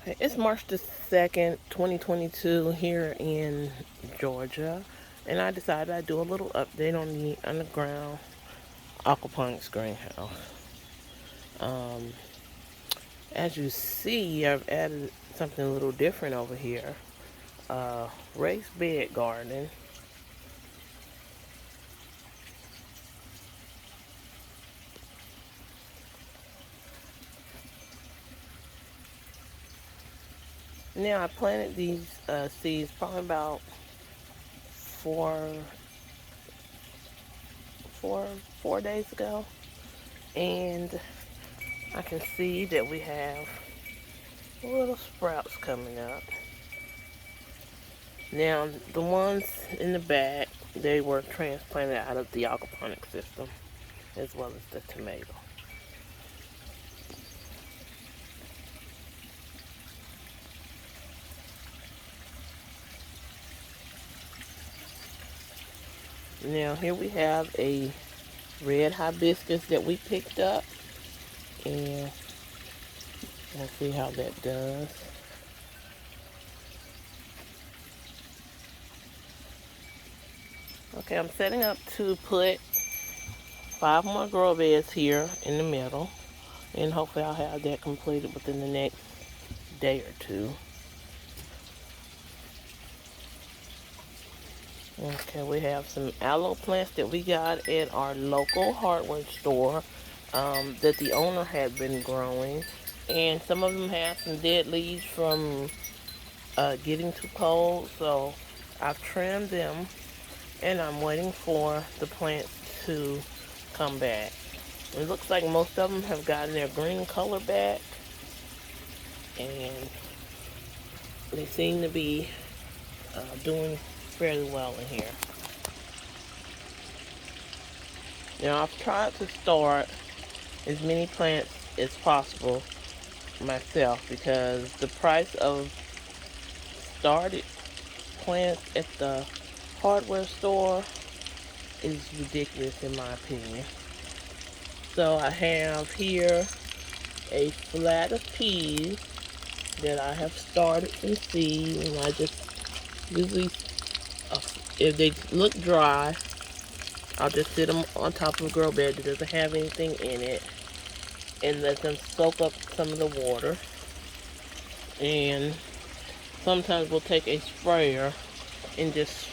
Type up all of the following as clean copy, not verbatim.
Okay, it's March the 2nd, 2022 here in Georgia, and I decided I'd do a little update on the underground aquaponics greenhouse. Um, as you see, I've added something a little different over here. Raised bed garden. Now I planted these seeds probably about four, four, 4 days ago, and I can see that we have little sprouts coming up. Now, the ones in the back, they were transplanted out of the aquaponic system, as well as the tomato. Now, here we have a red hibiscus that we picked up, and we'll see how that does. Okay, I'm setting up to put 5 more grow beds here in the middle, and hopefully I'll have that completed within the next day or two. Okay, we have some aloe plants that we got at our local hardware store that the owner had been growing. And some of them have some dead leaves from getting too cold. So I've trimmed them and I'm waiting for the plants to come back. It looks like most of them have gotten their green color back. And they seem to be doing fairly well in here. Now I've tried to start as many plants as possible myself because the price of started plants at the hardware store is ridiculous in my opinion. So I have here a flat of peas that I have started from seed, and I just usually, if they look dry, I'll just sit them on top of a grow bed that doesn't have anything in it and let them soak up some of the water. And sometimes we'll take a sprayer and just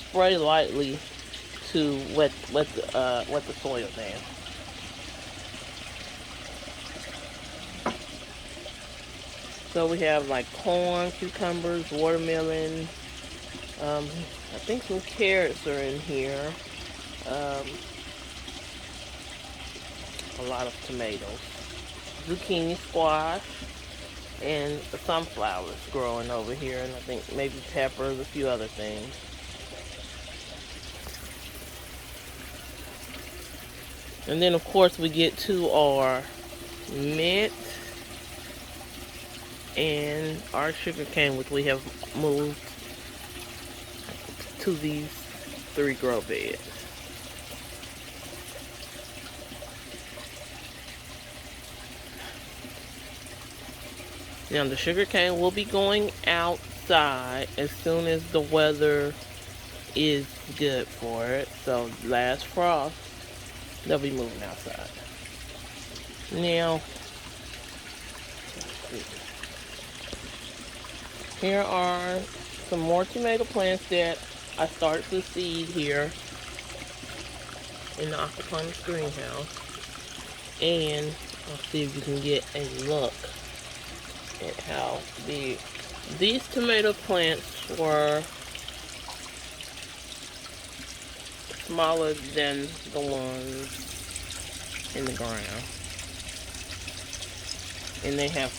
spray lightly to wet the soil down. So we have like corn, cucumbers, watermelon. I think some carrots are in here. Um, a lot of tomatoes, zucchini, squash, and sunflowers growing over here, and I think maybe peppers, a few other things. And then of course we get to our mint and our sugar cane, which we have moved to these 3 grow beds. Now the sugar cane will be going outside as soon as the weather is good for it. So last frost, they'll be moving outside. Now, here are some more tomato plants that I started to seed here in the aquaponics greenhouse. And I'll see if you can get a look at how big. These tomato plants were smaller than the ones in the ground. And they have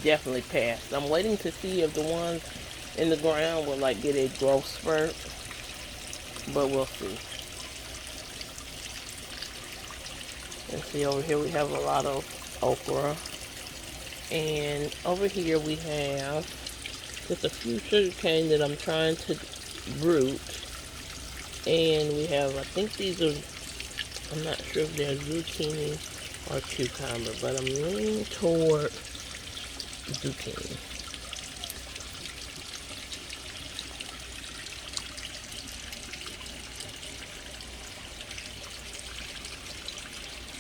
definitely passed. I'm waiting to see if the ones in the ground will like get a growth spurt, but we'll see. And see, over here we have a lot of okra, and over here we have just a few sugar cane that I'm trying to root, and we have, I think these are, I'm not sure if they're zucchini or cucumber, but I'm leaning toward zucchini.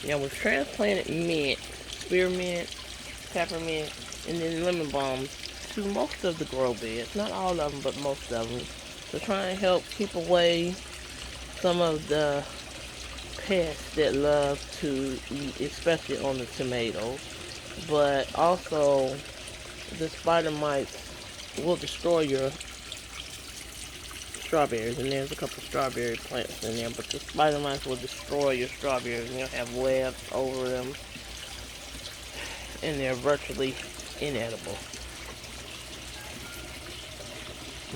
Now we've transplanted mint, spearmint, peppermint, and then lemon balm to most of the grow beds. Not all of them, but most of them. To try and help keep away some of the pests that love to eat, especially on the tomatoes. But also, the spider mites will destroy your strawberries, and there's a couple strawberry plants in there, but the spider mites will destroy your strawberries, and you'll have webs over them, and they're virtually inedible.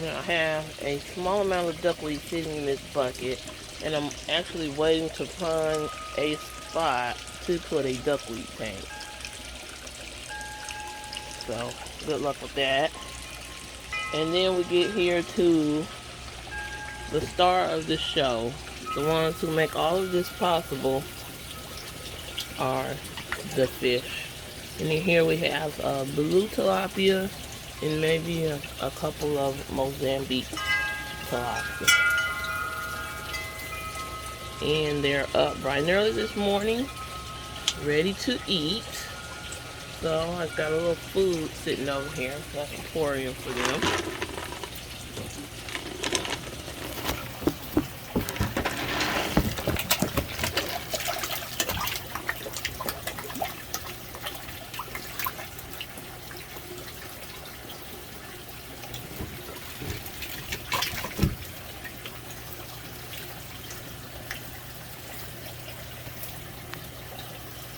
Now I have a small amount of duckweed sitting in this bucket, and I'm actually waiting to find a spot to put a duckweed tank. So, good luck with that. And then we get here to the star of the show. The ones who make all of this possible are the fish. And in here we have blue tilapia and maybe a couple of Mozambique tilapia. And they're up bright and early this morning, ready to eat. So I've got a little food sitting over here, so I can pour in for them.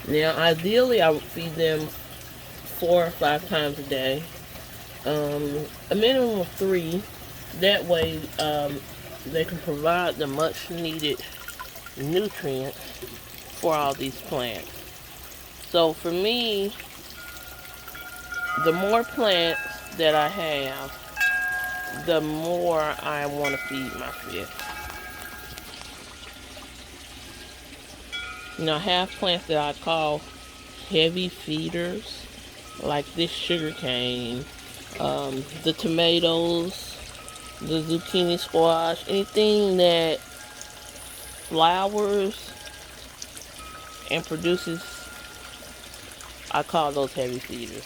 Now, ideally, I would feed them 4 or 5 times a day, a minimum of 3. That way, they can provide the much needed nutrients for all these plants. So for me, the more plants that I have, the more I want to feed my fish. Now I have plants that I call heavy feeders, like this sugar cane, the tomatoes, the zucchini squash, anything that flowers and produces, I call those heavy feeders.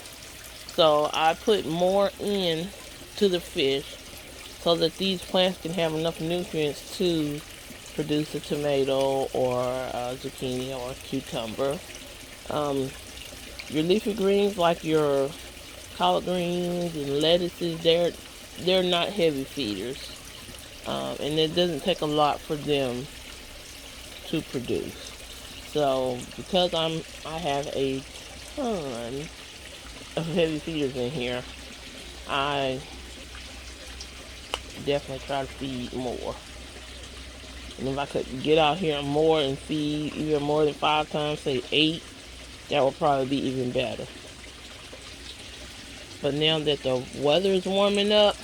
So I put more in to the fish so that these plants can have enough nutrients to produce a tomato or a zucchini or a cucumber. Your leafy greens, like your collard greens and lettuces, they're not heavy feeders, and it doesn't take a lot for them to produce. So because I have a ton of heavy feeders in here, I definitely try to feed more. And if I could get out here more and feed even more than 5 times, say 8, that would probably be even better. But now that the weather is warming up,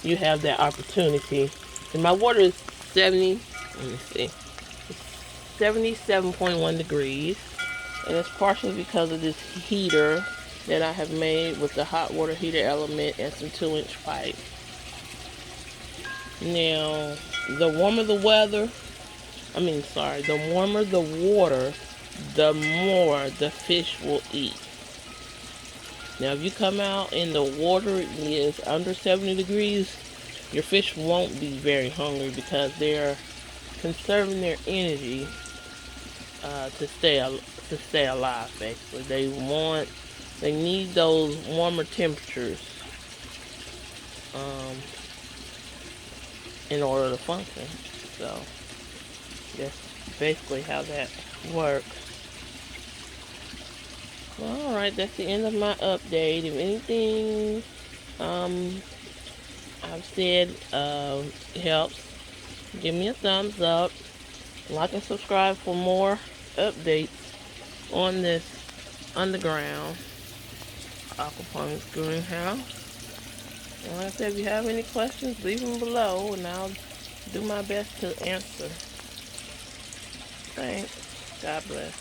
you have that opportunity. And my water is 77.1 degrees. And it's partially because of this heater that I have made with the hot water heater element and some 2-inch pipe. Now, the warmer the weather, the warmer the water, the more the fish will eat. Now, if you come out and the water is under 70 degrees, your fish won't be very hungry because they're conserving their energy to stay alive. Basically, they need those warmer temperatures in order to function. So that's basically how that works. Alright, that's the end of my update. If anything I've said helps, give me a thumbs up. Like and subscribe for more updates on this underground aquaponics greenhouse. And like I said, if you have any questions, leave them below and I'll do my best to answer. Thanks. God bless.